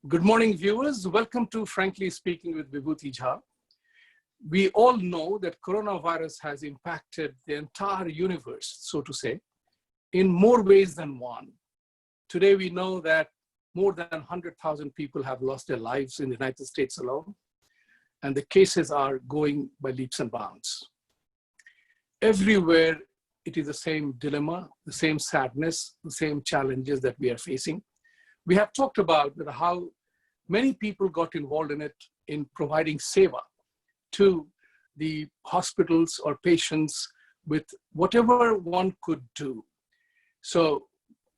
Good morning, viewers. Welcome to Frankly Speaking with Vibhuti Jha. We all know that coronavirus has impacted the entire universe, so to say, in more ways than one. Today, we know that more than 100,000 people have lost their lives in the United States alone, and the cases are going by leaps and bounds. Everywhere, it is the same dilemma, the same sadness, the same challenges that we are facing. We have talked about how many people got involved in it in providing seva to the hospitals or patients with whatever one could do. So,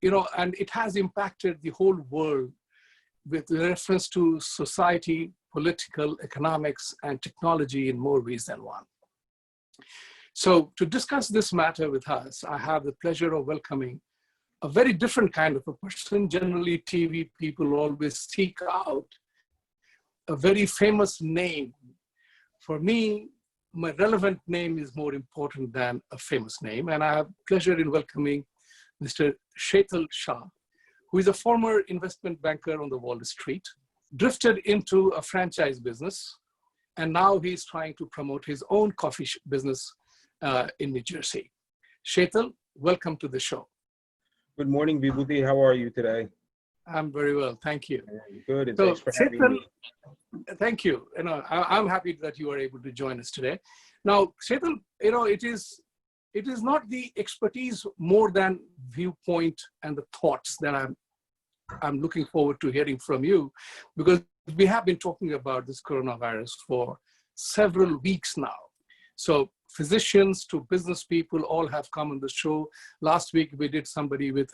and it has impacted the whole world with reference to society, political, economics, and technology in more ways than one. So to discuss this matter with us, I have the pleasure of welcoming a very different kind of a person. Generally, TV people always seek out a very famous name. For me, my relevant name is more important than a famous name. And I have pleasure in welcoming Mr. Shetal Shah, who is a former investment banker on the Wall Street, drifted into a franchise business, and now he's trying to promote his own coffee business in New Jersey. Shetal, welcome to the show. Good morning, Vibhuti. How are you today? I'm very well, thank you. Good, and thanks for having me. Thank you. I'm happy that you are able to join us today. Now, Shetal, it is not the expertise more than viewpoint and the thoughts that I'm looking forward to hearing from you, because we have been talking about this coronavirus for several weeks now. So physicians to business people all have come on the show. Last week, we did somebody who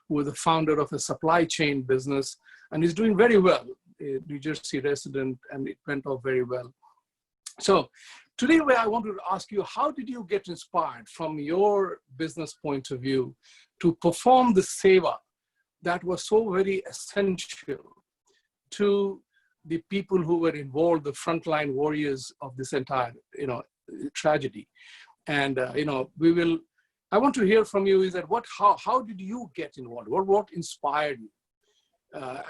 was the founder of a supply chain business, and he's doing very well, a New Jersey resident, and it went off very well. So today, I wanted to ask you, how did you get inspired from your business point of view to perform the seva that was so very essential to the people who were involved, the frontline warriors of this entire, tragedy? And I want to hear from you is that how did you get involved? What inspired you?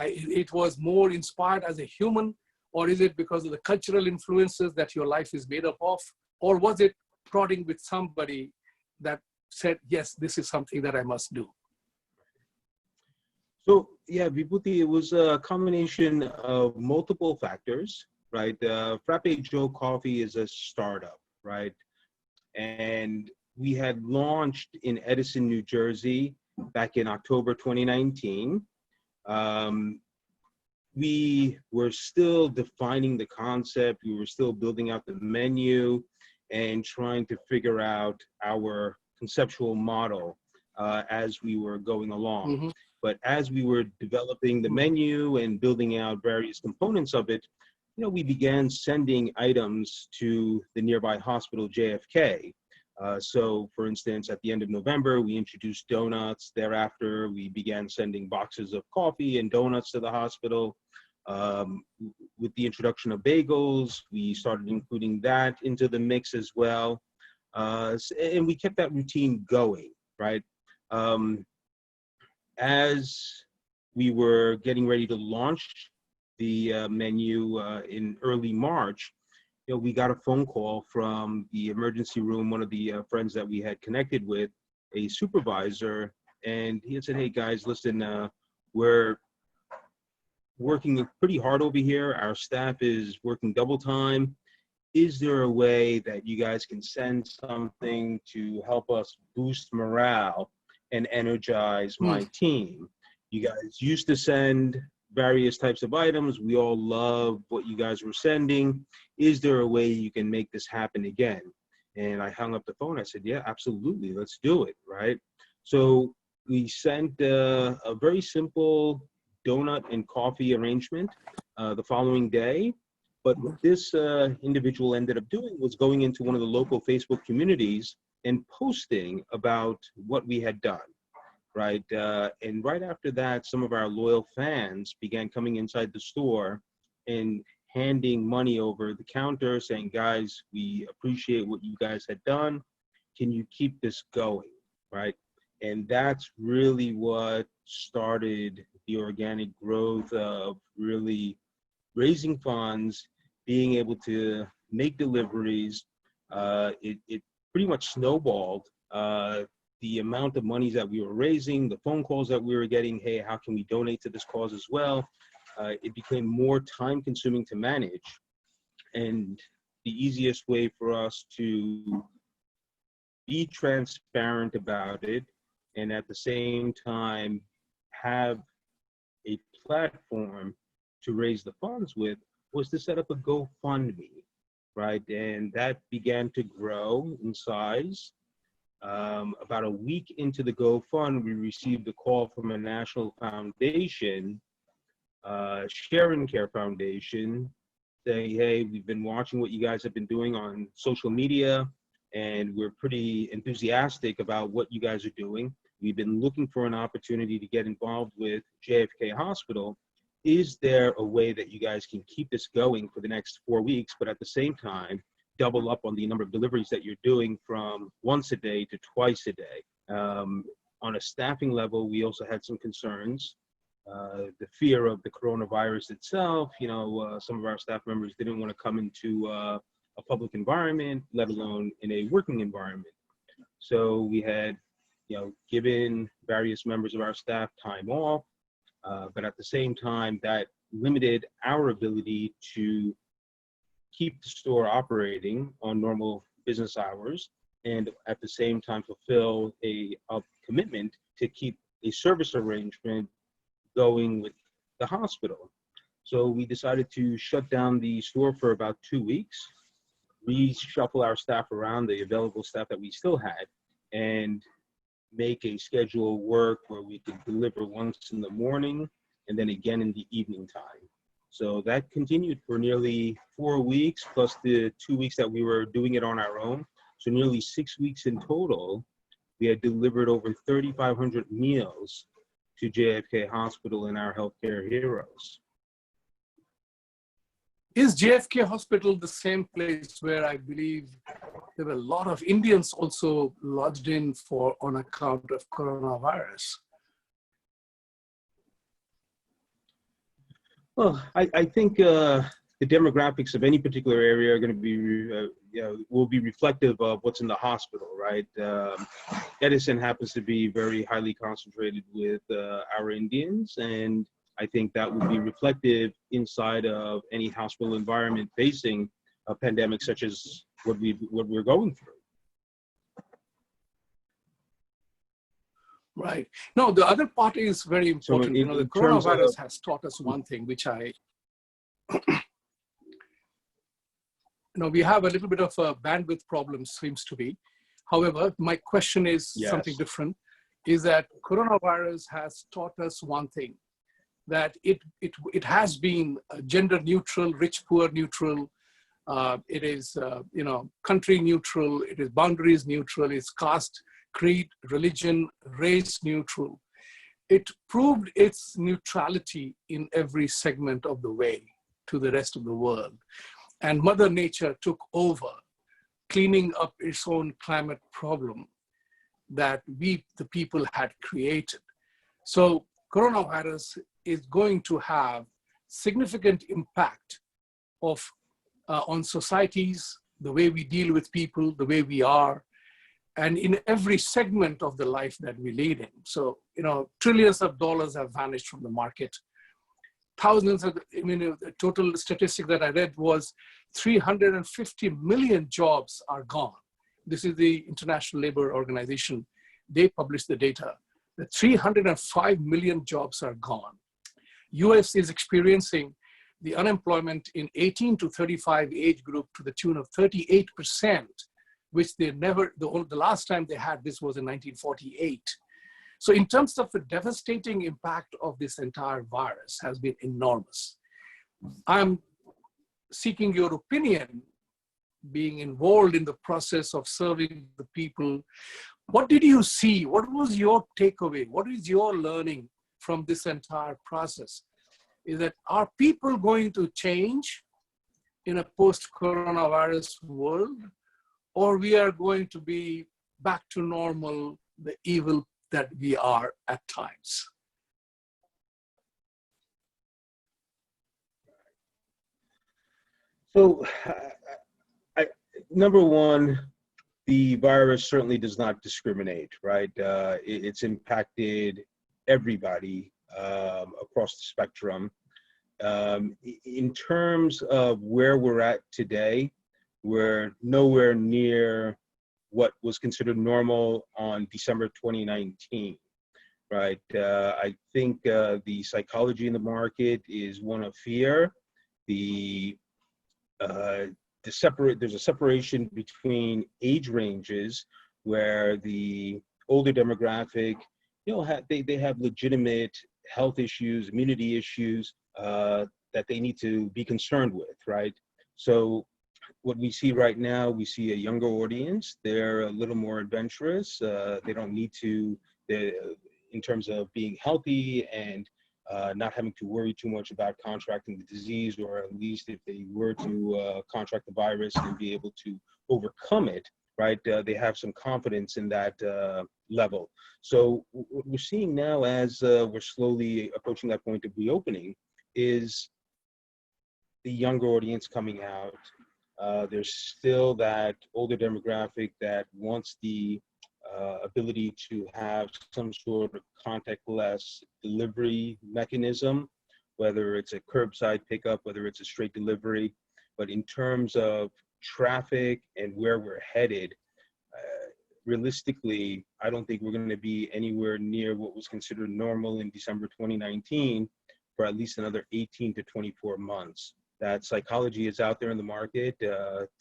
It was more inspired as a human, or is it because of the cultural influences that your life is made up of? Or was it prodding with somebody that said, yes, this is something that I must do? So yeah, Vibhuti, it was a combination of multiple factors, right? Frappe Joe Coffee is a startup, right? And we had launched in Edison, New Jersey back in October 2019. We were still defining the concept. We were still building out the menu and trying to figure out our conceptual model as we were going along. Mm-hmm. But as we were developing the menu and building out various components of it, we began sending items to the nearby hospital, JFK. So for instance, at the end of November, we introduced donuts. Thereafter, we began sending boxes of coffee and donuts to the hospital. With the introduction of bagels, we started including that into the mix as well. And we kept that routine going, right? As we were getting ready to launch the menu in early March, we got a phone call from the emergency room, one of the friends that we had connected with, a supervisor, and he had said, hey guys, listen, we're working pretty hard over here. Our staff is working double time. Is there a way that you guys can send something to help us boost morale and energize my team? You guys used to send various types of items. We all love what you guys were sending. Is there a way you can make this happen again? And I hung up the phone. I said, yeah, absolutely. Let's do it, right? So we sent a very simple donut and coffee arrangement the following day. But what this individual ended up doing was going into one of the local Facebook communities and posting about what we had done. Right, and right after that, some of our loyal fans began coming inside the store and handing money over the counter saying, guys, we appreciate what you guys had done. Can you keep this going, right? And that's really what started the organic growth of really raising funds, being able to make deliveries. It pretty much snowballed. The amount of monies that we were raising, the phone calls that we were getting, hey, how can we donate to this cause as well? It became more time consuming to manage. And the easiest way for us to be transparent about it and at the same time have a platform to raise the funds with was to set up a GoFundMe, right? And that began to grow in size. About a week into the GoFund, we received a call from a national foundation, Sharon Care Foundation, saying, hey, we've been watching what you guys have been doing on social media, and we're pretty enthusiastic about what you guys are doing. We've been looking for an opportunity to get involved with JFK Hospital. Is there a way that you guys can keep this going for the next 4 weeks, but at the same time, double up on the number of deliveries that you're doing from once a day to twice a day? On a staffing level, we also had some concerns. The fear of the coronavirus itself, some of our staff members didn't want to come into a public environment, let alone in a working environment. So we had, given various members of our staff time off, but at the same time, that limited our ability to keep the store operating on normal business hours, and at the same time fulfill a commitment to keep a service arrangement going with the hospital. So we decided to shut down the store for about 2 weeks, reshuffle our staff around, the available staff that we still had, and make a schedule work where we could deliver once in the morning and then again in the evening time. So that continued for nearly 4 weeks, plus the 2 weeks that we were doing it on our own. So nearly 6 weeks in total, we had delivered over 3,500 meals to JFK Hospital and our healthcare heroes. Is JFK Hospital the same place where I believe there were a lot of Indians also lodged in on account of coronavirus? Well, I think the demographics of any particular area are going to be, will be reflective of what's in the hospital, right? Edison happens to be very highly concentrated with our Indians, and I think that will be reflective inside of any hospital environment facing a pandemic such as what we're going through. Right. No, the other part is very important. So the coronavirus has taught us one thing, which we have a little bit of a bandwidth problem, seems to be. However, my question is something different, is that coronavirus has taught us one thing, that it has been gender neutral, rich, poor neutral. It is, country neutral. It is boundaries neutral. It's caste, creed, religion, race neutral. It proved its neutrality in every segment of the way to the rest of the world. And Mother Nature took over, cleaning up its own climate problem that we, the people, had created. So coronavirus is going to have significant impact on societies, the way we deal with people, the way we are, and in every segment of the life that we lead in. So, trillions of dollars have vanished from the market. Thousands of, the total statistic that I read was 350 million jobs are gone. This is the International Labor Organization. They published the data. The 305 million jobs are gone. US is experiencing the unemployment in 18 to 35 age group to the tune of 38%, which they never, the last time they had this was in 1948. So in terms of the devastating impact of this entire virus has been enormous. I'm seeking your opinion, being involved in the process of serving the people. What did you see? What was your takeaway? What is your learning from this entire process? Is that, are people going to change in a post-coronavirus world, or we are going to be back to normal, the evil that we are at times? So, number one, the virus certainly does not discriminate, right? It's impacted everybody across the spectrum. In terms of where we're at today, we're nowhere near what was considered normal on December 2019, right? I think the psychology in the market is one of fear. There's a separation between age ranges where the older demographic, they have legitimate health issues, immunity issues that they need to be concerned with, right? So what we see right now, we see a younger audience. They're a little more adventurous. They don't need to, in terms of being healthy and not having to worry too much about contracting the disease, or at least if they were to contract the virus and be able to overcome it, right? They have some confidence in that level. So what we're seeing now as we're slowly approaching that point of reopening is the younger audience coming out. There's still that older demographic that wants the ability to have some sort of contactless delivery mechanism, whether it's a curbside pickup, whether it's a straight delivery. But in terms of traffic and where we're headed, realistically, I don't think we're going to be anywhere near what was considered normal in December 2019 for at least another 18 to 24 months. That psychology is out there in the market,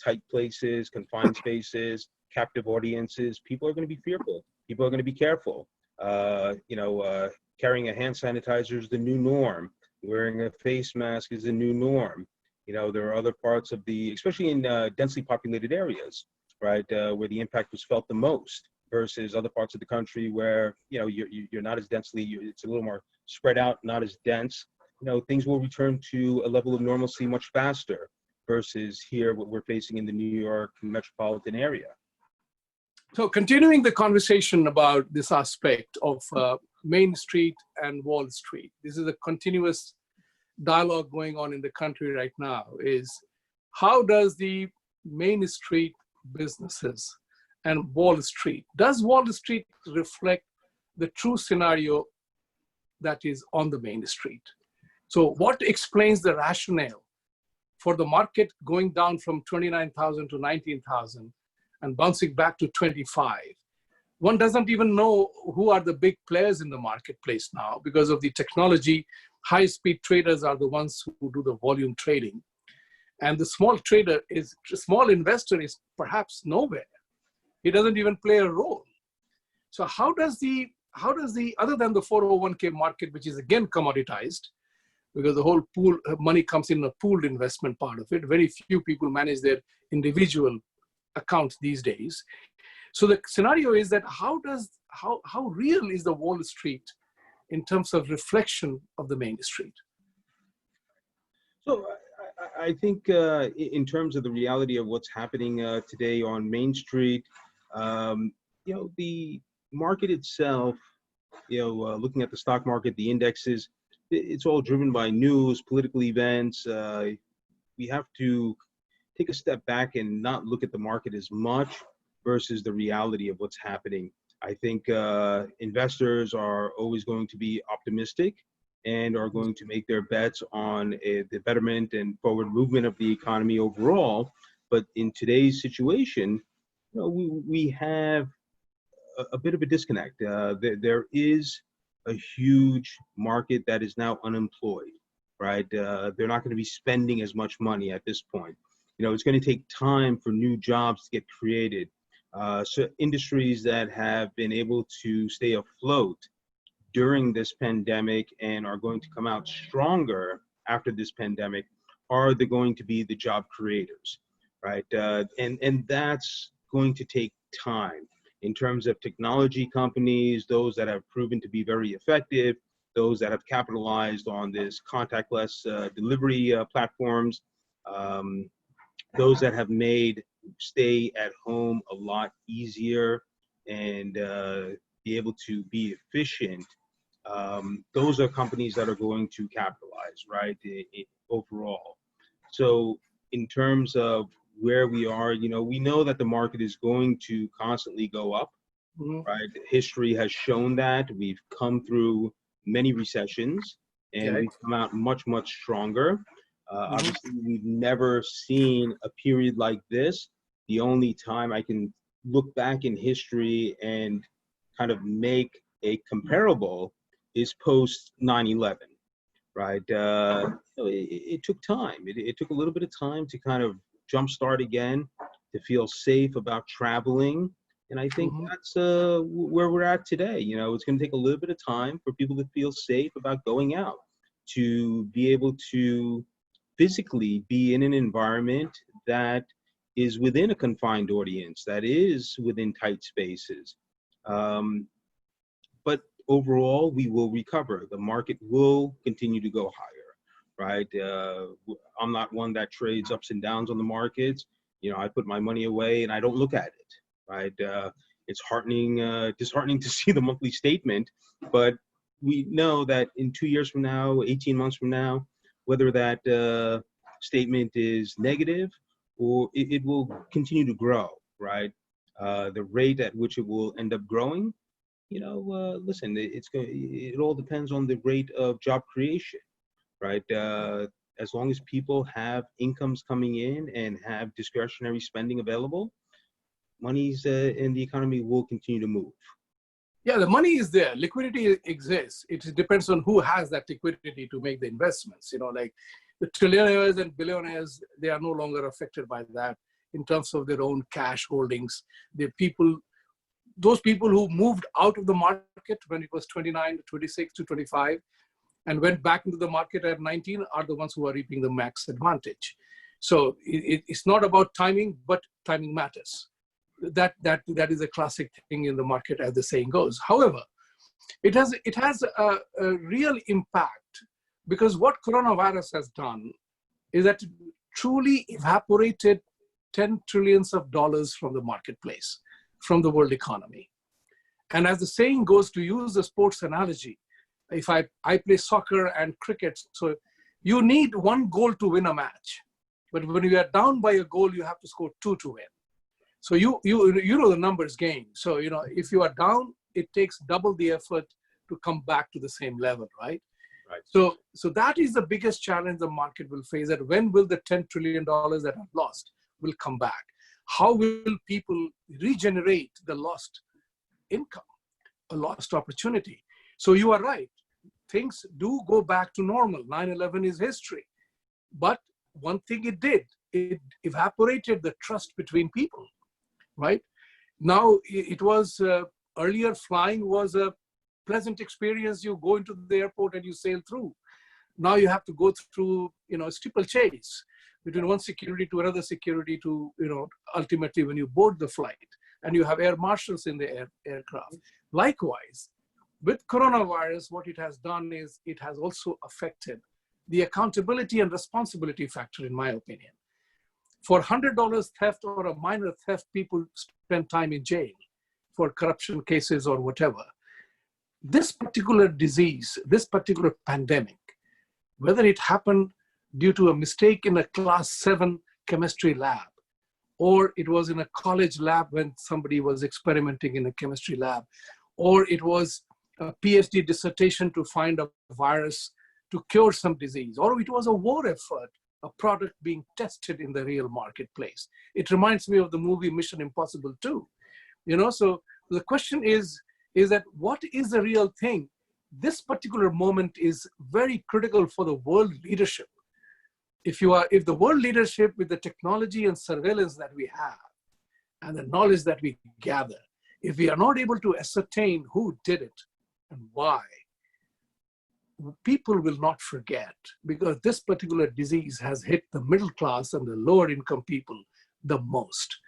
tight places, confined spaces, captive audiences. People are going to be fearful. People are going to be careful. Carrying a hand sanitizer is the new norm. Wearing a face mask is the new norm. There are other parts of especially in densely populated areas, right, where the impact was felt the most, versus other parts of the country where, you're not as densely, it's a little more spread out, not as dense. Things will return to a level of normalcy much faster versus here, what we're facing in the New York metropolitan area. So continuing the conversation about this aspect of Main Street and Wall Street, this is a continuous dialogue going on in the country right now, is how does the Main Street businesses and Wall Street, does Wall Street reflect the true scenario that is on the Main Street? So what explains the rationale for the market going down from 29,000 to 19,000 and bouncing back to 25? One doesn't even know who are the big players in the marketplace now because of the technology. High-speed traders are the ones who do the volume trading. And the small investor is perhaps nowhere. He doesn't even play a role. So how does the, other than the 401k market, which is again commoditized, because the whole pool money comes in a pooled investment part of it. Very few people manage their individual accounts these days. So the scenario is that how real is the Wall Street in terms of reflection of the Main Street? So I think in terms of the reality of what's happening today on Main Street, the market itself, looking at the stock market, the indexes, it's all driven by news, political events. We have to take a step back and not look at the market as much versus the reality of what's happening. I think investors are always going to be optimistic and are going to make their bets on the betterment and forward movement of the economy overall. But in today's situation, we have a bit of a disconnect. There is a huge market that is now unemployed, right? They're not going to be spending as much money at this point. It's going to take time for new jobs to get created. So industries that have been able to stay afloat during this pandemic and are going to come out stronger after this pandemic are going to be the job creators, right? And that's going to take time. In terms of technology companies, those that have proven to be very effective, those that have capitalized on this contactless delivery platforms, those that have made stay at home a lot easier and be able to be efficient, those are companies that are going to capitalize, right, overall. So in terms of where we are, we know that the market is going to constantly go up, right? History has shown that. We've come through many recessions and Okay. we've come out much, much stronger. Obviously, we've never seen a period like this. The only time I can look back in history and kind of make a comparable is post 9/11, right? It took time. It took a little bit of time to kind of jumpstart again, to feel safe about traveling. And I think that's where we're at today. It's going to take a little bit of time for people to feel safe about going out, to be able to physically be in an environment that is within a confined audience, that is within tight spaces. But overall, we will recover. The market will continue to go higher, right? I'm not one that trades ups and downs on the markets. I put my money away and I don't look at it, right? It's disheartening to see the monthly statement, but we know that in 2 years from now, 18 months from now, whether that statement is negative or it will continue to grow, right? The rate at which it will end up growing, listen, it all depends on the rate of job creation, right? As long as people have incomes coming in and have discretionary spending available, monies in the economy will continue to move. Yeah, the money is there. Liquidity exists. It depends on who has that liquidity to make the investments. Like the trillionaires and billionaires, they are no longer affected by that in terms of their own cash holdings. Those people who moved out of the market when it was 29 to 26 to 25 and went back into the market at 19 are the ones who are reaping the max advantage. So it's not about timing, but timing matters. That is a classic thing in the market, as the saying goes. However, it has a real impact, because what coronavirus has done is that it truly evaporated 10 trillions of dollars from the marketplace, from the world economy. And as the saying goes, to use the sports analogy, if I play soccer and cricket, so you need one goal to win a match. But when you are down by a goal, you have to score 2 to win. So you know the numbers game. So, if you are down, it takes double the effort to come back to the same level, right? Right. So that is the biggest challenge the market will face, that when will the $10 trillion that are lost will come back? How will people regenerate the lost income, a lost opportunity? So you are right. Things do go back to normal. 9/11 is history. But one thing it did, it evaporated the trust between people, right? Now, it was, earlier flying was a pleasant experience. You go into the airport and you sail through. Now you have to go through, steeplechase between one security to another security to, ultimately when you board the flight, and you have air marshals in the aircraft. Likewise, with coronavirus, what it has done is it has also affected the accountability and responsibility factor, in my opinion. For $100 theft or a minor theft, people spend time in jail for corruption cases or whatever. This particular disease, this particular pandemic, whether it happened due to a mistake in a class 7 chemistry lab, or it was in a college lab when somebody was experimenting in a chemistry lab, or it was a PhD dissertation to find a virus to cure some disease, or it was a war effort, a product being tested in the real marketplace. It reminds me of the movie Mission Impossible 2. So the question is that what is the real thing? This particular moment is very critical for the world leadership. If the world leadership, with the technology and surveillance that we have and the knowledge that we gather, if we are not able to ascertain who did it and why, people will not forget, because this particular disease has hit the middle class and the lower income people the most.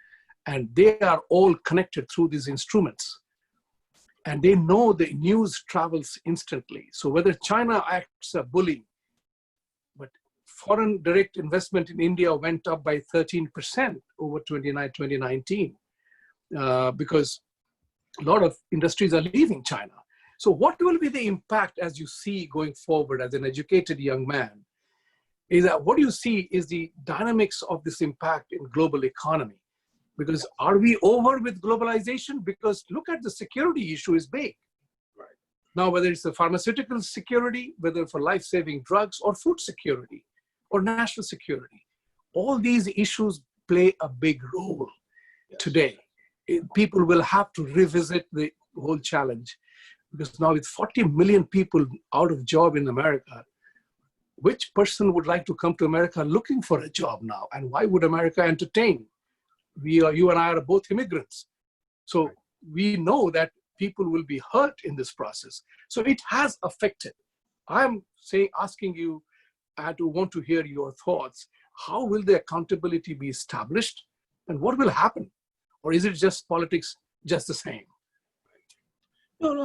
And they are all connected through these instruments. And they know the news travels instantly. So whether China acts a bully, but foreign direct investment in India went up by 13% over 2019, because a lot of industries are leaving China. So what will be the impact as you see going forward as an educated young man? is that what you see is the dynamics of this impact in global economy. Because are we over with globalization? Because look at the security issue is big. Right. Now, whether it's the pharmaceutical security, whether for life-saving drugs or food security or national security, all these issues play a big role today. People will have to revisit the whole challenge, because now with 40 million people out of job in America, which person would like to come to America looking for a job now? And why would America entertain? You and I are both immigrants. So we know that people will be hurt in this process. So it has affected. I'm asking you, I want to hear your thoughts. How will the accountability be established? And what will happen? Or is it just politics just the same? No,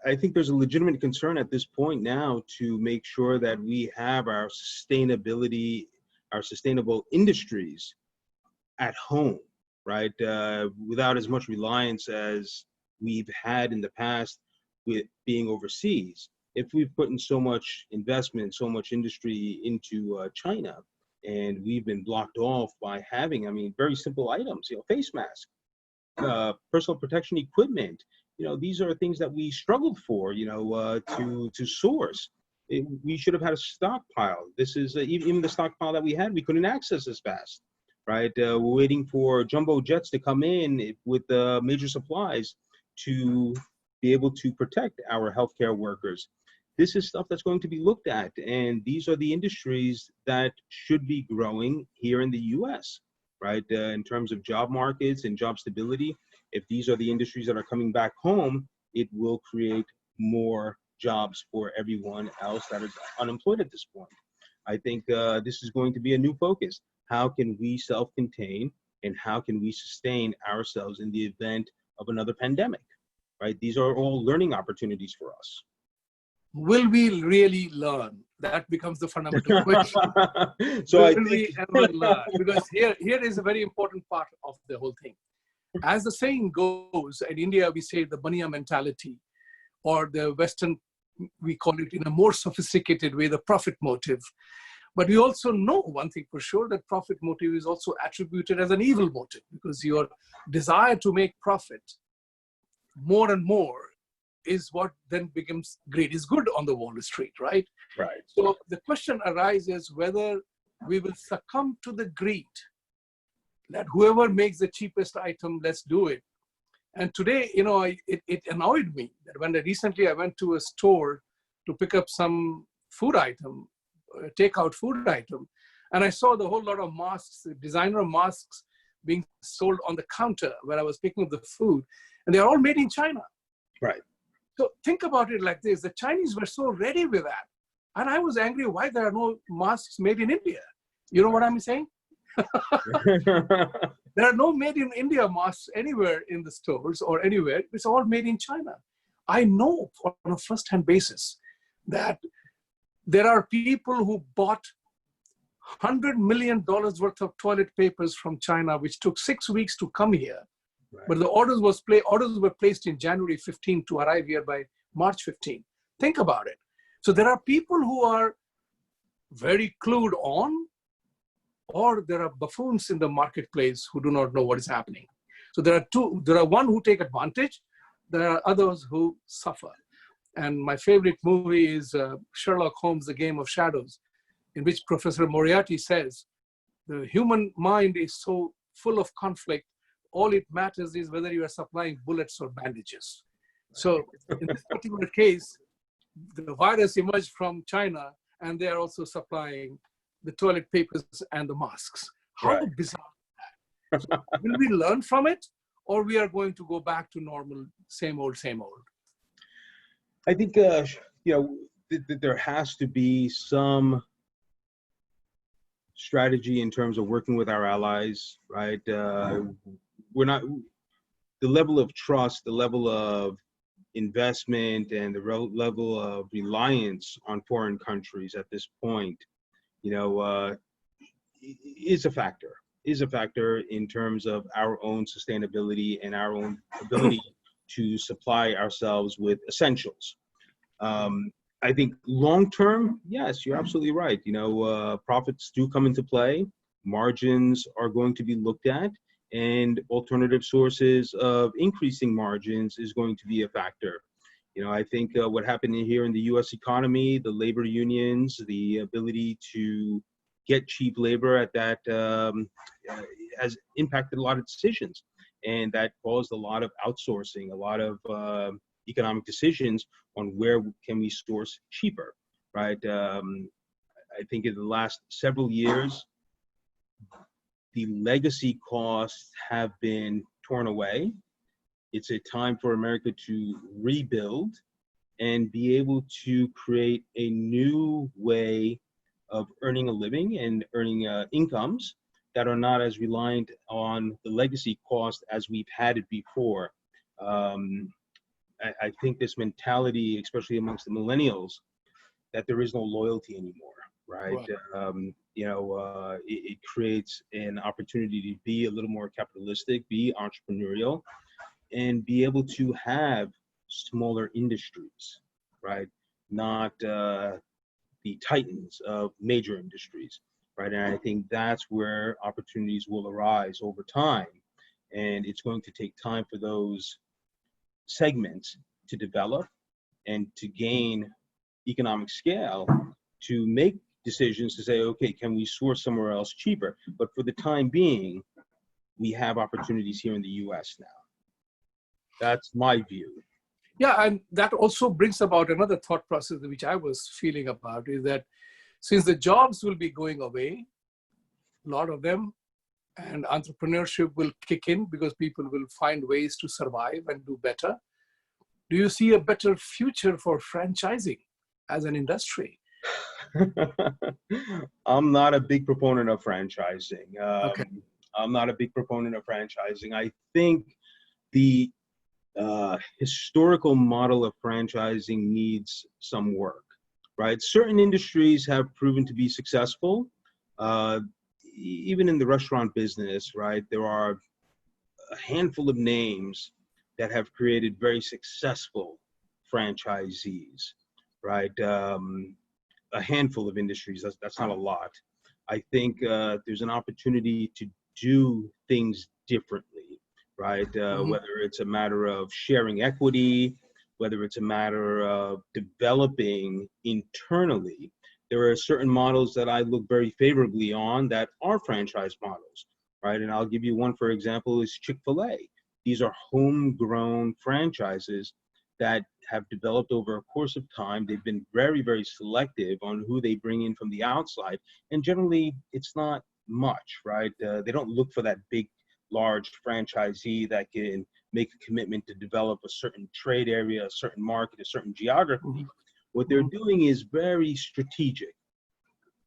I think there's a legitimate concern at this point now to make sure that we have our sustainability, our sustainable industries at home, right? Without as much reliance as we've had in the past with being overseas. If we've put in so much investment, so much industry into China, and we've been blocked off by having, I mean, very simple items, face masks, personal protection equipment, these are things that we struggled for, to source. We should have had a stockpile. This is even the stockpile that we had, we couldn't access as fast, right? We're waiting for jumbo jets to come in with major supplies to be able to protect our healthcare workers. This is stuff that's going to be looked at, and these are the industries that should be growing here in the U.S., right? In terms of job markets and job stability, if these are the industries that are coming back home, it will create more jobs for everyone else that is unemployed at this point. I think this is going to be a new focus. How can we self-contain, and how can we sustain ourselves in the event of another pandemic, right? These are all learning opportunities for us. Will we really learn? That becomes the fundamental question. So will we ever learn? Because here is a very important part of the whole thing. As the saying goes, in India, we say the Baniya mentality, or the Western, we call it in a more sophisticated way, the profit motive. But we also know one thing for sure, that profit motive is also attributed as an evil motive, because your desire to make profit more and more is what then becomes greed is good on the Wall Street, right? Right. So the question arises whether we will succumb to the greed, that whoever makes the cheapest item, let's do it. And today, it annoyed me that when recently I went to a store to pick up some food item, takeout food item, and I saw the whole lot of masks, designer masks being sold on the counter where I was picking up the food, and they're all made in China. Right. So think about it like this. The Chinese were so ready with that. And I was angry why there are no masks made in India. You know what I'm saying? There are no made in India masks anywhere in the stores or anywhere. It's all made in China. I know on a first-hand basis that there are people who bought $100 million worth of toilet papers from China, which took 6 weeks to come here. Right. But the orders were placed in January 15 to arrive here by March 15. Think about it. So there are people who are very clued on, or there are buffoons in the marketplace who do not know what is happening. So there are two. There are one who take advantage. There are others who suffer. And my favorite movie is Sherlock Holmes, The Game of Shadows, in which Professor Moriarty says, the human mind is so full of conflict, all it matters is whether you are supplying bullets or bandages. So in this particular case, the virus emerged from China, and they are also supplying the toilet papers and the masks. How bizarre is that? So will we learn from it, or we are going to go back to normal, same old, same old? I think, there has to be some strategy in terms of working with our allies, right? We're not, the level of trust, the level of investment, and the level of reliance on foreign countries at this point, is a factor in terms of our own sustainability and our own ability to supply ourselves with essentials. I think long term, yes, you're absolutely right. Profits do come into play. Margins are going to be looked at, and alternative sources of increasing margins is going to be a factor. I think what happened here in the U.S. economy, the labor unions, the ability to get cheap labor at that has impacted a lot of decisions, and that caused a lot of outsourcing, a lot of economic decisions on where can we source cheaper, right? I think in the last several years, the legacy costs have been torn away. It's a time for America to rebuild and be able to create a new way of earning a living and earning incomes that are not as reliant on the legacy cost as we've had it before. I think this mentality, especially amongst the millennials, that there is no loyalty anymore, right? It creates an opportunity to be a little more capitalistic, be entrepreneurial, and be able to have smaller industries, right? Not the titans of major industries, right? And I think that's where opportunities will arise over time. And it's going to take time for those segments to develop and to gain economic scale to make decisions to say, okay, can we source somewhere else cheaper? But for the time being, we have opportunities here in the US now. That's my view. Yeah, and that also brings about another thought process which I was feeling about, is that since the jobs will be going away, a lot of them, and entrepreneurship will kick in because people will find ways to survive and do better. Do you see a better future for franchising as an industry? I'm not a big proponent of franchising. Okay. I'm not a big proponent of franchising. I think the historical model of franchising needs some work, right? Certain industries have proven to be successful. Even in the restaurant business, right? There are a handful of names that have created very successful franchisees, right? A handful of industries, that's not a lot. I think there's an opportunity to do things differently, right? Whether it's a matter of sharing equity, whether it's a matter of developing internally. There are certain models that I look very favorably on that are franchise models, right? And I'll give you one, for example, is Chick-fil-A. These are homegrown franchises that have developed over a course of time. They've been very, very selective on who they bring in from the outside. And generally, it's not much, right? They don't look for that big, large franchisee that can make a commitment to develop a certain trade area, a certain market, a certain geography. What they're doing is very strategic,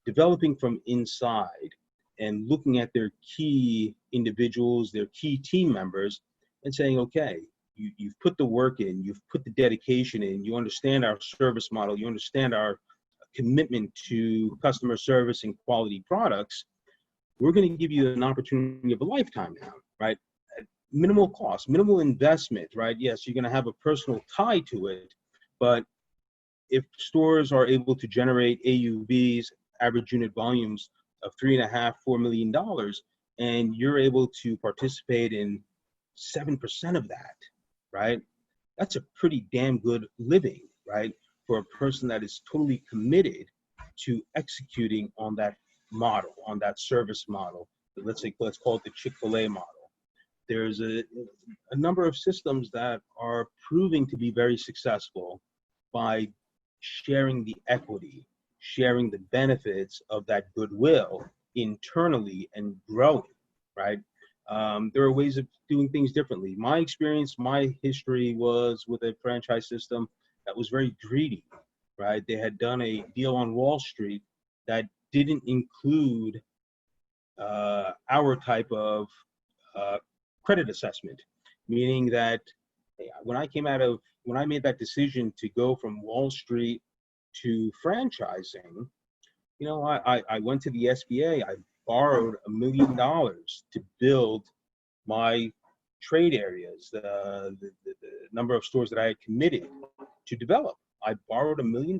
developing from inside and looking at their key individuals, their key team members, and saying, okay, you've put the work in, you've put the dedication in, you understand our service model, you understand our commitment to customer service and quality products. We're going to give you an opportunity of a lifetime now, right? At minimal cost, minimal investment, right? Yes, you're going to have a personal tie to it, but if stores are able to generate AUVs, average unit volumes of $3.5, $4 million, and you're able to participate in 7% of that, right? That's a pretty damn good living, right? For a person that is totally committed to executing on that model, on that service model. Let's call it the Chick-fil-A model. There's a number of systems that are proving to be very successful by sharing the equity, sharing the benefits of that goodwill internally and growing, right? There are ways of doing things differently. My experience, my history was with a franchise system that was very greedy, right? They had done a deal on Wall Street that didn't include our type of credit assessment, meaning that when I made that decision to go from Wall Street to franchising, I went to the SBA, I borrowed $1 million to build my trade areas, the number of stores that I had committed to develop, I borrowed $1 million.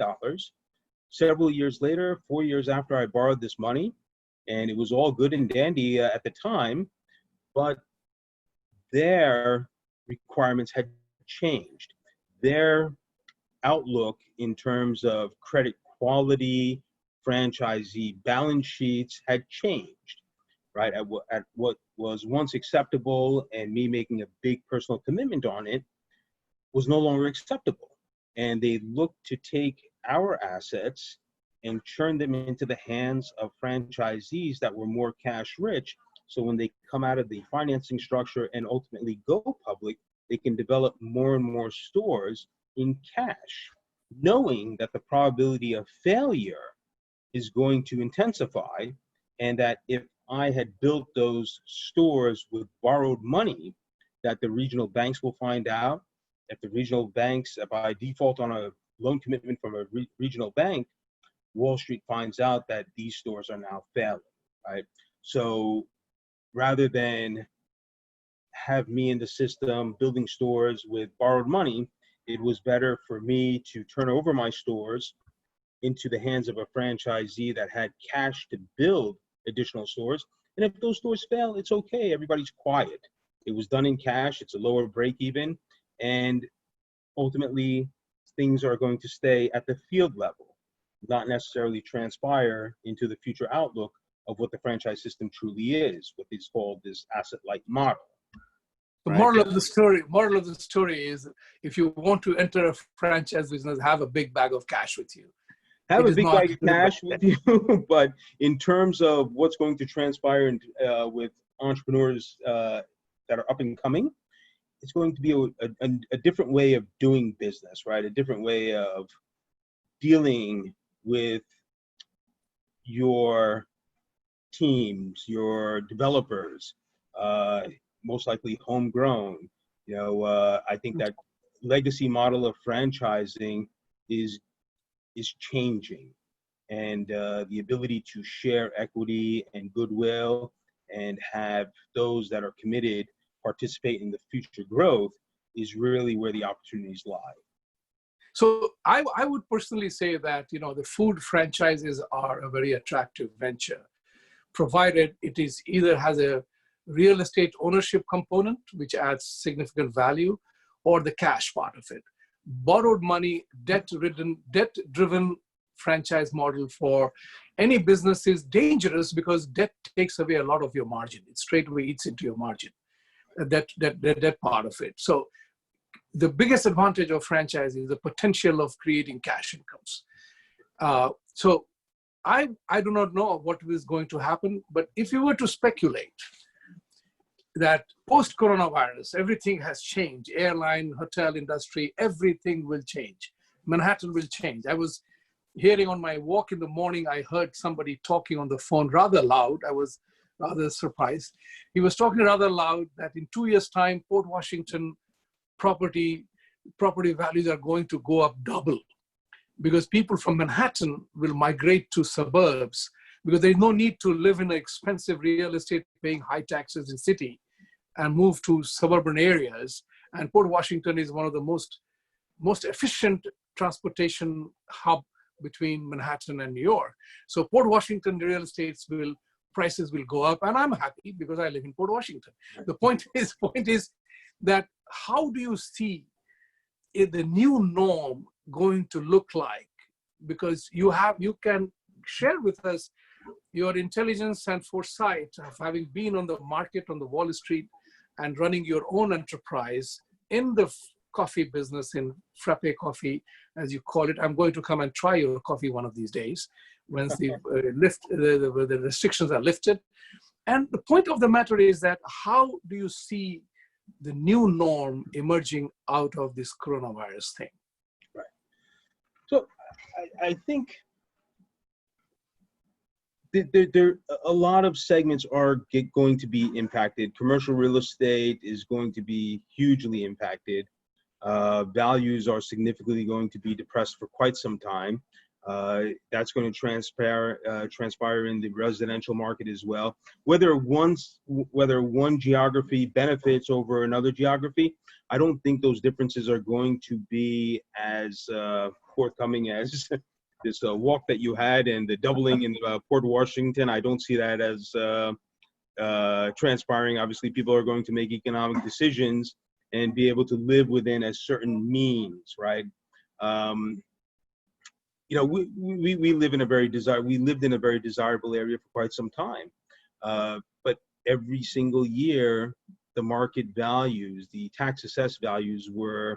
Several years later, 4 years after I borrowed this money, and it was all good and dandy at the time, but their requirements had changed. Their outlook in terms of credit quality, franchisee balance sheets had changed, right? At what was once acceptable, and me making a big personal commitment on it was no longer acceptable. And they looked to take our assets and turn them into the hands of franchisees that were more cash rich. So when they come out of the financing structure and ultimately go public, they can develop more and more stores in cash, knowing that the probability of failure is going to intensify, and that if I had built those stores with borrowed money, that the regional banks will find out. If the regional banks, if I default on a loan commitment from a regional bank, Wall Street finds out that these stores are now failing, right? So rather than have me in the system building stores with borrowed money, it was better for me to turn over my stores into the hands of a franchisee that had cash to build additional stores. And if those stores fail, it's okay. Everybody's quiet. It was done in cash. It's a lower break even. And ultimately, things are going to stay at the field level, not necessarily transpire into the future outlook of what the franchise system truly is, what is called this asset-light model. The right? moral of the story is, if you want to enter a franchise business, have a big bag of cash with you. Have a big bag of cash with you, but in terms of what's going to transpire with entrepreneurs that are up and coming, it's going to be a different way of doing business, right? A different way of dealing with your teams, your developers, most likely homegrown. I think that legacy model of franchising is changing, and the ability to share equity and goodwill and have those that are committed participate in the future growth is really where the opportunities lie. So I would personally say that, the food franchises are a very attractive venture, provided it is either has a real estate ownership component, which adds significant value, or the cash part of it. Borrowed money, debt-driven franchise model for any business is dangerous, because debt takes away a lot of your margin. It straightaway eats into your margin, that part of it. So the biggest advantage of franchise is the potential of creating cash incomes. So I do not know what is going to happen, but if you were to speculate that post-coronavirus, everything has changed, airline, hotel industry, everything will change. Manhattan will change. I was hearing on my walk in the morning, I heard somebody talking on the phone rather loud. I was rather surprised. He was talking rather loud that in 2 years' time, Port Washington property values are going to go up double, because people from Manhattan will migrate to suburbs, because there's no need to live in an expensive real estate paying high taxes in city, and move to suburban areas. And Port Washington is one of the most efficient transportation hub between Manhattan and New York. So Port Washington real estates prices will go up, and I'm happy because I live in Port Washington. The point is that how do you see the new norm going to look like? Because you can share with us your intelligence and foresight of having been on the market, on the Wall Street, and running your own enterprise in the coffee business, in Frappe coffee, as you call it. I'm going to come and try your coffee one of these days, once the restrictions are lifted. And the point of the matter is that, how do you see the new norm emerging out of this coronavirus thing? Right. So I think there a lot of segments are going to be impacted. Commercial real estate is going to be hugely impacted. Values are significantly going to be depressed for quite some time. That's going to transpire in the residential market as well. Whether one geography benefits over another geography, I don't think those differences are going to be as forthcoming as this walk that you had and the doubling in Port Washington. I don't see that as transpiring. Obviously, people are going to make economic decisions and be able to live within a certain means, right? You know, we live in a very we lived in a very desirable area for quite some time, but every single year, the market values, the tax assessed values were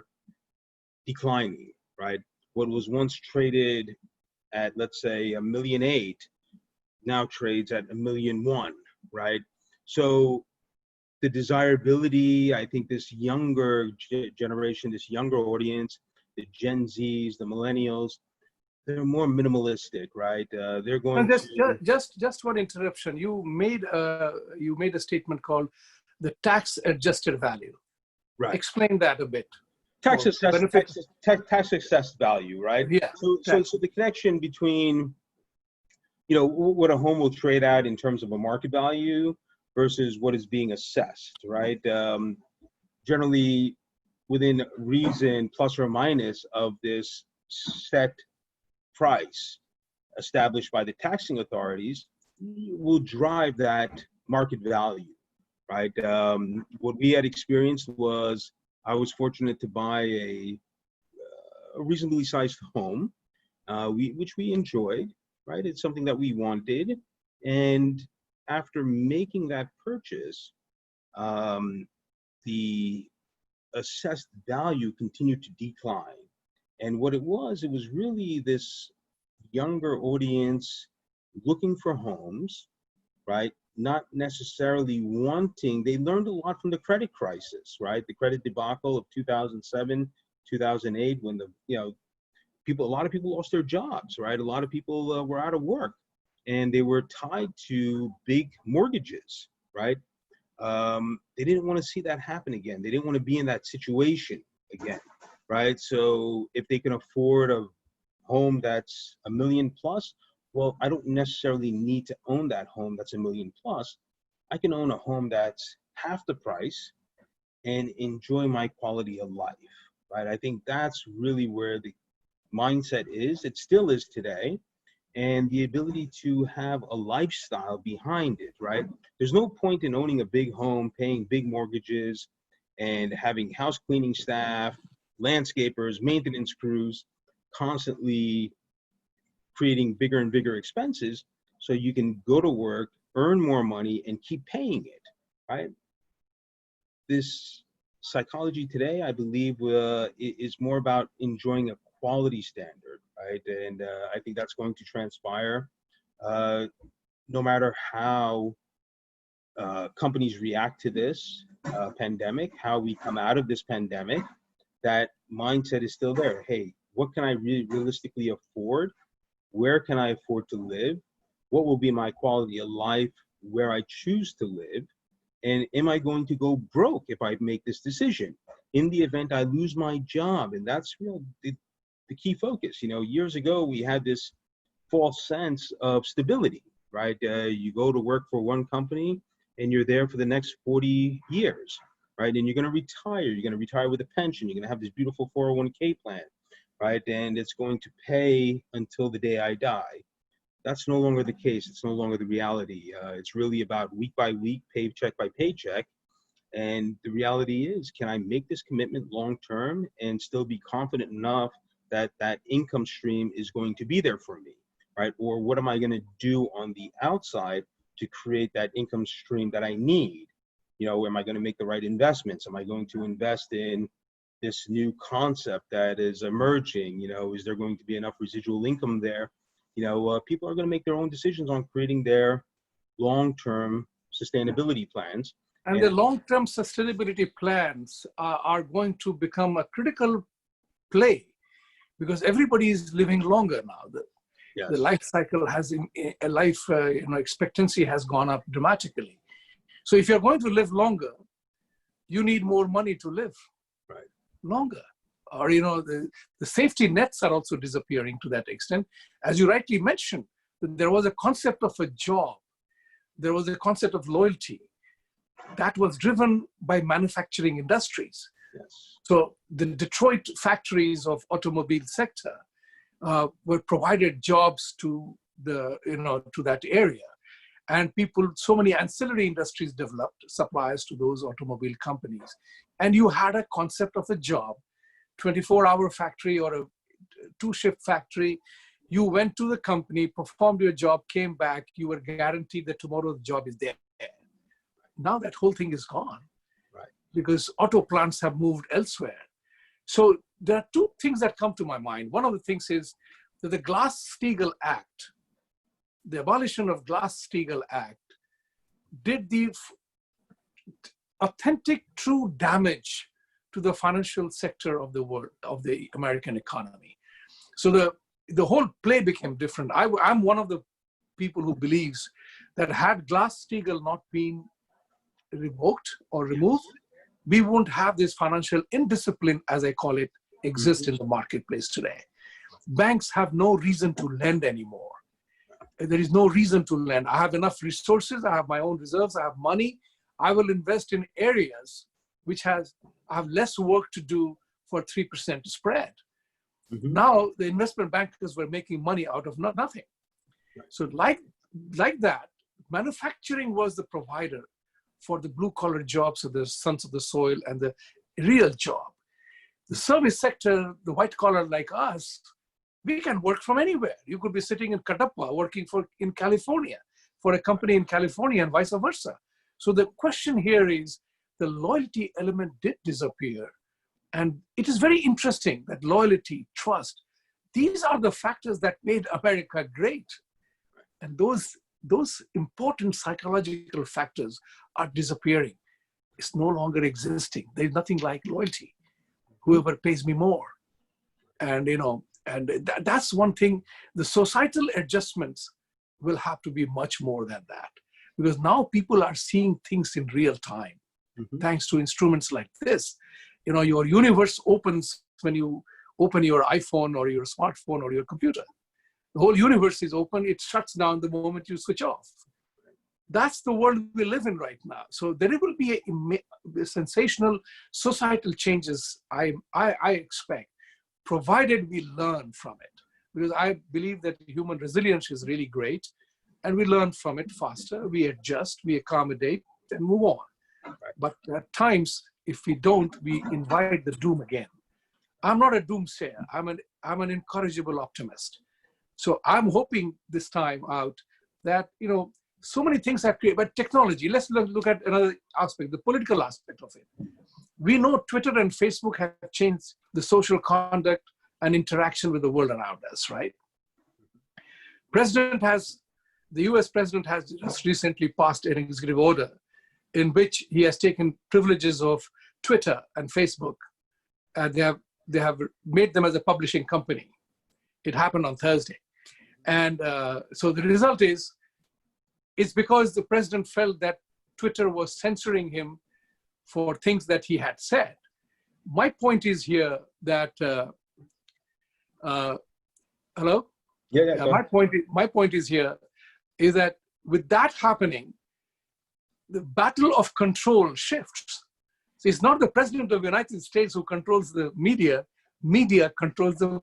declining, right? What was once traded at, let's say, $1.8 million, now trades at $1.1 million, right? So the desirability, I think this younger generation, this younger audience, the Gen Zs, the millennials, they're more minimalistic, right? They're going And just one interruption. You made a statement called the tax adjusted value. right. Explain that a bit. Tax assessed value, right? Yeah. So the connection between, you know, what a home will trade at in terms of a market value versus what is being assessed, right? Generally, within reason, plus or minus of this set price established by the taxing authorities will drive that market value, right? What we had experienced was I was fortunate to buy a reasonably sized home, which we enjoyed, right? It's something that we wanted. And after making that purchase, the assessed value continued to decline. And what it was really this younger audience looking for homes, right? Not necessarily wanting, they learned a lot from the credit crisis, right? The credit debacle of 2007, 2008, when a lot of people lost their jobs, right? A lot of people were out of work and they were tied to big mortgages, right? They didn't want to see that happen again. They didn't want to be in that situation again, right? So if they can afford a home that's $1 million plus, well, I don't necessarily need to own that home that's $1 million plus. I can own a home that's half the price and enjoy my quality of life, right? I think that's really where the mindset is. It still is today. And the ability to have a lifestyle behind it, right? There's no point in owning a big home, paying big mortgages, and having house cleaning staff, landscapers, maintenance crews, constantly creating bigger and bigger expenses so you can go to work, earn more money, and keep paying it, right? This psychology today, I believe, is more about enjoying a quality standard, right? And I think that's going to transpire no matter how companies react to this pandemic, how we come out of this pandemic. That mindset is still there. Hey, what can I realistically afford? Where can I afford to live? What will be my quality of life where I choose to live? And am I going to go broke if I make this decision? In the event I lose my job, and that's the key focus. You know, years ago, we had this false sense of stability, right? You go to work for one company and you're there for the next 40 years, right? And you're going to retire. You're going to retire with a pension. You're going to have this beautiful 401k plan, right? And it's going to pay until the day I die. That's no longer the case. It's no longer the reality. It's really about week by week, paycheck by paycheck. And the reality is, can I make this commitment long term and still be confident enough that that income stream is going to be there for me, right? Or what am I going to do on the outside to create that income stream that I need? You know, am I going to make the right investments? Am I going to invest in this new concept that is emerging? You know, is there going to be enough residual income there? You know, people are going to make their own decisions on creating their long-term sustainability plans. And the long-term sustainability plans are going to become a critical play because everybody is living longer now. Yes. The life cycle has, expectancy has gone up dramatically. So if you're going to live longer, you need more money to live longer. Or, the safety nets are also disappearing to that extent. As you rightly mentioned, there was a concept of a job. There was a concept of loyalty that was driven by manufacturing industries. Yes. So the Detroit factories of automobile sector were provided jobs to to that area. And people, so many ancillary industries developed, suppliers to those automobile companies. And you had a concept of a job, 24-hour factory or a two-shift factory. You went to the company, performed your job, came back, you were guaranteed that tomorrow the job is there. Now that whole thing is gone, Right. because auto plants have moved elsewhere. So there are two things that come to my mind. One of the things is that the Glass-Steagall Act, the abolition of Glass-Steagall Act, did the authentic, true damage to the financial sector of the world, of the American economy. So the whole play became different. I'm one of the people who believes that had Glass-Steagall not been revoked or removed, we won't have this financial indiscipline, as I call it, exist in the marketplace today. Banks have no reason to lend anymore. There is no reason to lend. I have enough resources. I have my own reserves. I have money. I will invest in areas which I have less work to do for 3% spread. Mm-hmm. Now the investment bankers were making money out of nothing. Right. So like that, manufacturing was the provider for the blue-collar jobs of the sons of the soil and the real job. The service sector, the white collar like us, we can work from anywhere. You could be sitting in Kadapa working in California for a company in California and vice versa. So the question here is the loyalty element did disappear. And it is very interesting that loyalty, trust, these are the factors that made America great. And those important psychological factors are disappearing. It's no longer existing. There's nothing like loyalty. Whoever pays me more. And, that's one thing. The societal adjustments will have to be much more than that. Because now people are seeing things in real time, thanks to instruments like this. Your universe opens when you open your iPhone or your smartphone or your computer. The whole universe is open. It shuts down the moment you switch off. That's the world we live in right now. So there will be a sensational societal changes, I expect, provided we learn from it. Because I believe that human resilience is really great, and we learn from it faster. We adjust, we accommodate, and move on. But at times, if we don't, we invite the doom again. I'm not a doomsayer. I'm an incorrigible optimist. So I'm hoping this time out that, so many things have created, but technology, let's look at another aspect, the political aspect of it. We know Twitter and Facebook have changed the social conduct and interaction with the world around us, right? The US president has just recently passed an executive order in which he has taken privileges of Twitter and Facebook, and they have made them as a publishing company. It happened on Thursday. And so the result is, it's because the president felt that Twitter was censoring him for things that he had said. My point is here that, hello? Yeah. My point is here is that with that happening, the battle of control shifts. So it's not the president of the United States who controls the media. Media controls the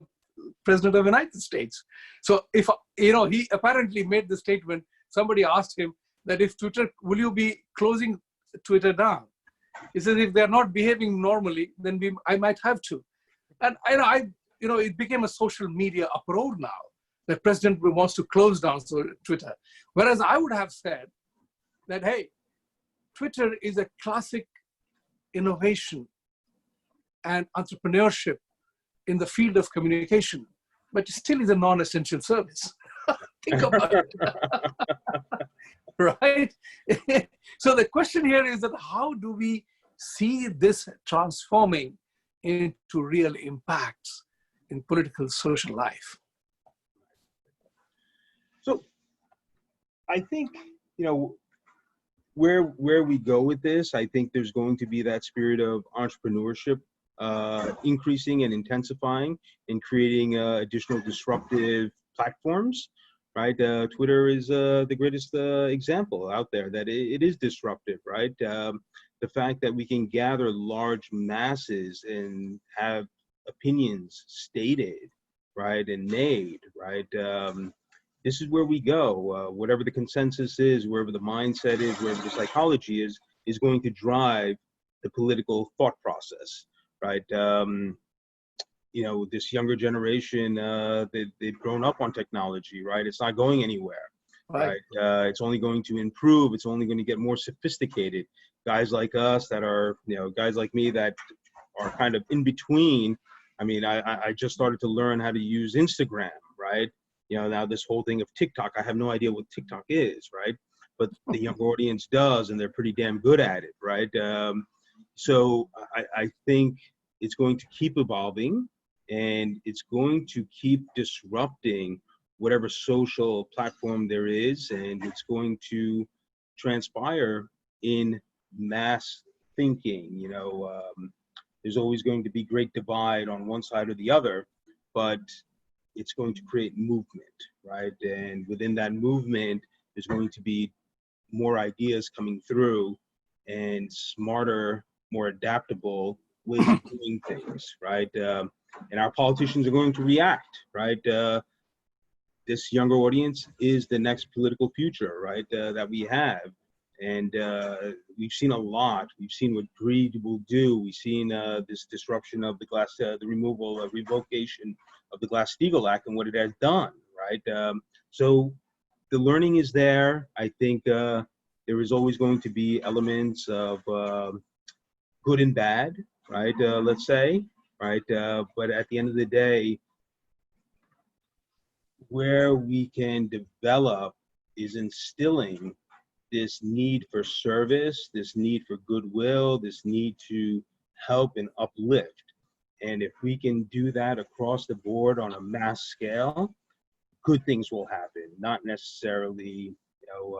president of the United States. So if, he apparently made the statement, somebody asked him that if Twitter, will you be closing Twitter down? He says, if they're not behaving normally, then I might have to. And it became a social media uproar now. The president wants to close down Twitter. Whereas I would have said that, hey, Twitter is a classic innovation and entrepreneurship in the field of communication, but it still is a non-essential service. Think about it. Right? So the question here is that how do we see this transforming into real impacts in political social life? So I think, where we go with this, I think there's going to be that spirit of entrepreneurship increasing and intensifying and creating additional disruptive platforms, right? Twitter is the greatest example out there that it is disruptive, right? The fact that we can gather large masses and have opinions stated right, and made, right? This is where we go. Whatever the consensus is, wherever the mindset is, wherever the psychology is going to drive the political thought process, right? You know, this younger generation, they've grown up on technology, right? It's not going anywhere, Right. right? It's only going to improve. It's only going to get more sophisticated. Guys like us that are, you know, guys like me that are kind of in between. I mean, I just started to learn how to use Instagram, right? You know, now this whole thing of TikTok, I have no idea what TikTok is, right? But the younger audience does, and they're pretty damn good at it, right? So I think it's going to keep evolving, and it's going to keep disrupting whatever social platform there is, and it's going to transpire in mass thinking. You know, there's always going to be great divide on one side or the other, but it's going to create movement, right? And within that movement, there's going to be more ideas coming through and smarter, more adaptable ways of doing things, right? And our politicians are going to react, right? This younger audience is the next political future, right? That we have. And we've seen a lot. We've seen what greed will do. We've seen this disruption of the removal, revocation of the Glass-Steagall Act and what it has done, right? So the learning is there. I think there is always going to be elements of good and bad, right? Let's say, right? But at the end of the day, where we can develop is instilling this need for service, this need for goodwill, this need to help and uplift. And if we can do that across the board on a mass scale, good things will happen, not necessarily, you know,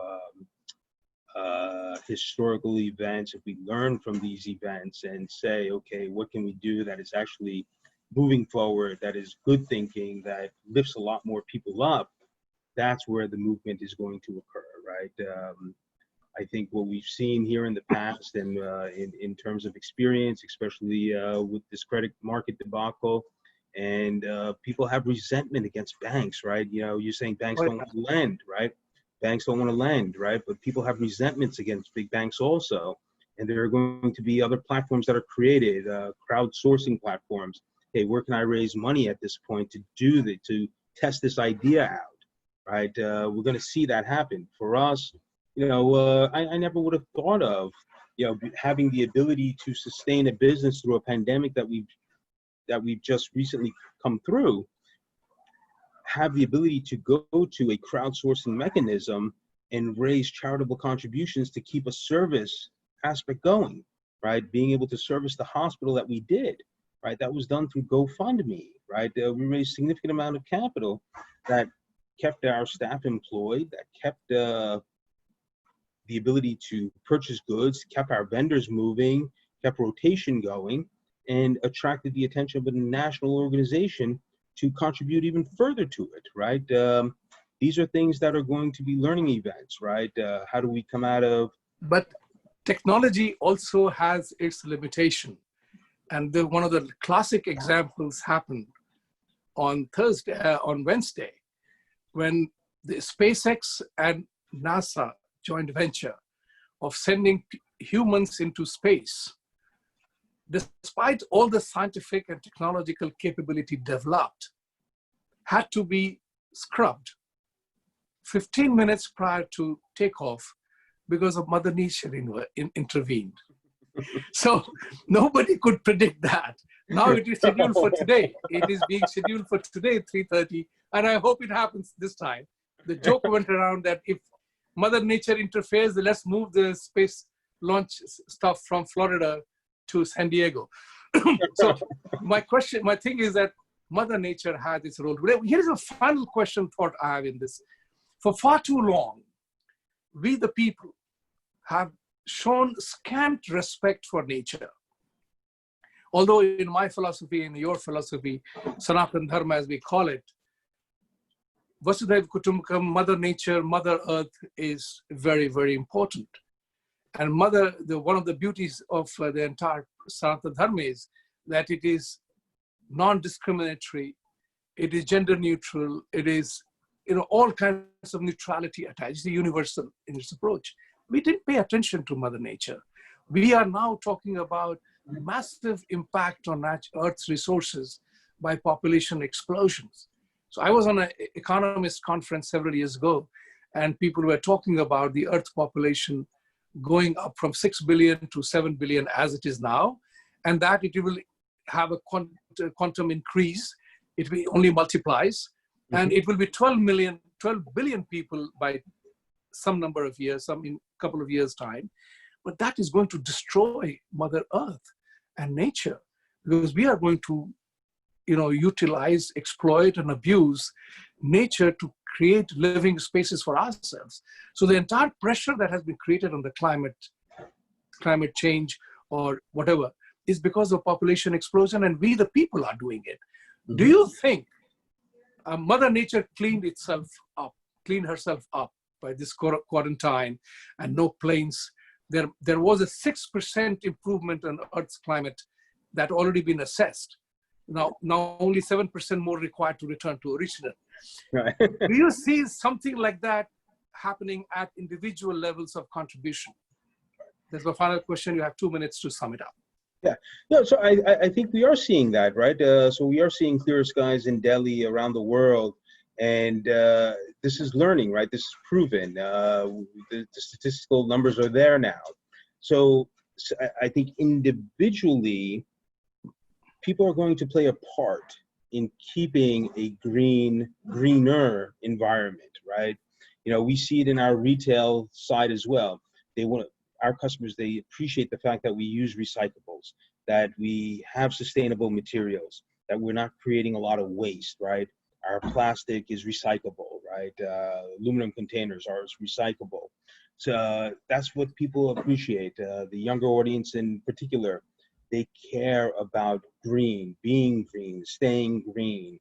historical events. If we learn from these events and say, okay, what can we do that is actually moving forward, that is good thinking, that lifts a lot more people up, that's where the movement is going to occur, right? I think what we've seen here in the past and in terms of experience, especially with this credit market debacle, and people have resentment against banks, right? You know, you're saying banks don't want to lend, right? Banks don't want to lend, right? But people have resentments against big banks also. And there are going to be other platforms that are created, crowdsourcing platforms. Hey, where can I raise money at this point to test this idea out, right? We're going to see that happen. For us, you know, I never would have thought of, you know, having the ability to sustain a business through a pandemic that we've just recently come through, have the ability to go to a crowdsourcing mechanism and raise charitable contributions to keep a service aspect going, right? Being able to service the hospital that we did, right? That was done through GoFundMe, right? We raised a significant amount of capital that kept our staff employed, that kept the ability to purchase goods, kept our vendors moving, kept rotation going, and attracted the attention of a national organization to contribute even further to it, right? These are things that are going to be learning events, right? How do we come out of? But technology also has its limitation. And one of the classic examples happened on Wednesday, when the SpaceX and NASA joint venture of sending humans into space, despite all the scientific and technological capability developed, had to be scrubbed 15 minutes prior to takeoff because of Mother Nature intervened. So nobody could predict that. Now it is scheduled for today. It is being scheduled for today, 3:30, and I hope it happens this time. The joke went around that if Mother Nature interferes, let's move the space launch stuff from Florida to San Diego. So my thing is that Mother Nature has its role. Here's a final thought I have in this. For far too long, we the people have shown scant respect for nature. Although in my philosophy, in your philosophy, Sanatana Dharma as we call it, Vasudhaiva Kutumbakam, Mother Nature, Mother Earth is very, very important. And one of the beauties of the entire Sanatana Dharma is that it is non-discriminatory it is gender neutral, it is, all kinds of neutrality attached. It's universal in its approach. We didn't pay attention to Mother Nature. We are now talking about massive impact on Earth's resources by population explosions. So I was on an economist conference several years ago, and people were talking about the Earth population going up from 6 billion to 7 billion as it is now, and that it will have a quantum increase. It will only multiplies, and it will be 12 billion people by some number of years, some in a couple of years' time. But that is going to destroy Mother Earth and nature, because we are going to, utilize, exploit, and abuse nature to create living spaces for ourselves. So the entire pressure that has been created on the climate change or whatever is because of population explosion, and we the people are doing it. Mm-hmm. Do you think Mother Nature cleaned herself up by this quarantine and no planes? There was a 6% improvement in Earth's climate that already been assessed. Now only 7% more required to return to original. Right. Do you see something like that happening at individual levels of contribution? That's my final question. You have 2 minutes to sum it up. Yeah, no. So I think we are seeing that, right? So we are seeing clearer skies in Delhi, around the world, and this is learning, right? This is proven. The statistical numbers are there now. So I think individually, people are going to play a part in keeping a greener environment, right? We see it in our retail side as well. Our customers, they appreciate the fact that we use recyclables, that we have sustainable materials, that we're not creating a lot of waste, right? Our plastic is recyclable, right? Aluminum containers are recyclable. So that's what people appreciate. The younger audience in particular, they care about green, being green, staying green,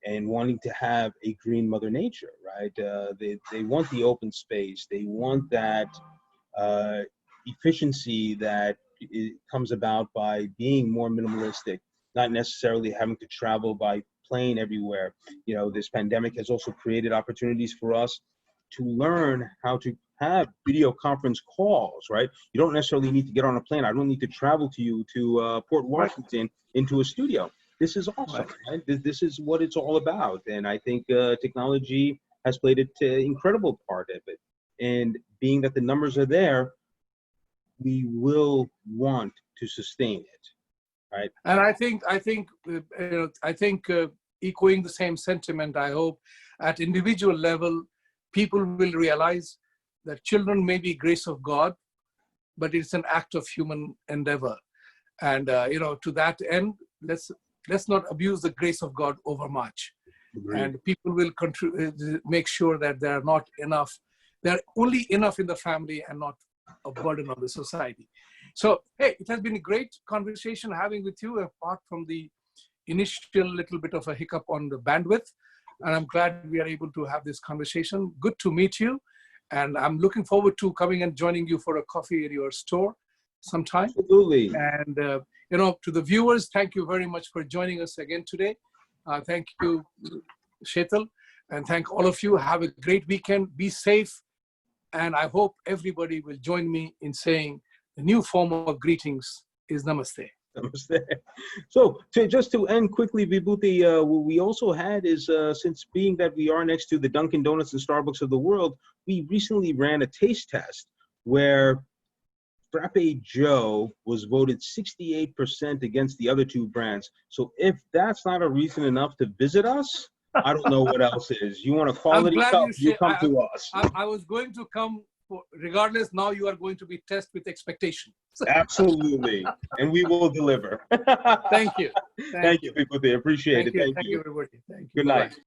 and wanting to have a green Mother Nature, right? They want the open space. They want that efficiency that comes about by being more minimalistic, not necessarily having to travel by plane everywhere. This pandemic has also created opportunities for us to learn how to have video conference calls, right? You don't necessarily need to get on a plane. I don't need to travel to Port Washington into a studio. This is awesome, right? This is what it's all about. And I think technology has played an incredible part of it. And being that the numbers are there, we will want to sustain it, right? And I think echoing the same sentiment, I hope at individual level, people will realize that children may be grace of God, but it's an act of human endeavor. And to that end, let's not abuse the grace of God overmuch. Agreed. And people will make sure that there are only enough in the family and not a burden on the society. So, hey, it has been a great conversation having with you, apart from the initial little bit of a hiccup on the bandwidth. And I'm glad we are able to have this conversation. Good to meet you. And I'm looking forward to coming and joining you for a coffee at your store sometime. Absolutely. And, to the viewers, thank you very much for joining us again today. Thank you, Shetal. And thank all of you. Have a great weekend. Be safe. And I hope everybody will join me in saying the new form of greetings is Namaste. Namaste. So just to end quickly, Vibhuti, what we also had is, since being that we are next to the Dunkin' Donuts and Starbucks of the world, we recently ran a taste test where Frappe Joe was voted 68% against the other two brands. So if that's not a reason enough to visit us, I don't know what else is. You want a quality cup, you come to us. I was going to come, regardless, now you are going to be tested with expectation. Absolutely. And we will deliver. Thank you. Thank you, people. They appreciate it. Thank you, everybody. Thank you. Good night.